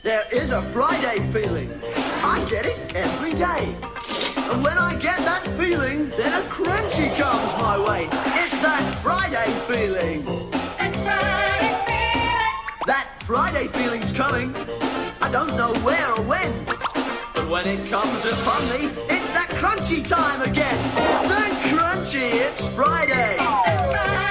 There is a Friday feeling. I get it every day. And when I get that feeling, then a crunchy comes my way. It's that Friday feeling. That Friday feeling's coming. I don't know where or when. But when it comes upon me, it's that crunchy time again. The crunchy, it's Friday.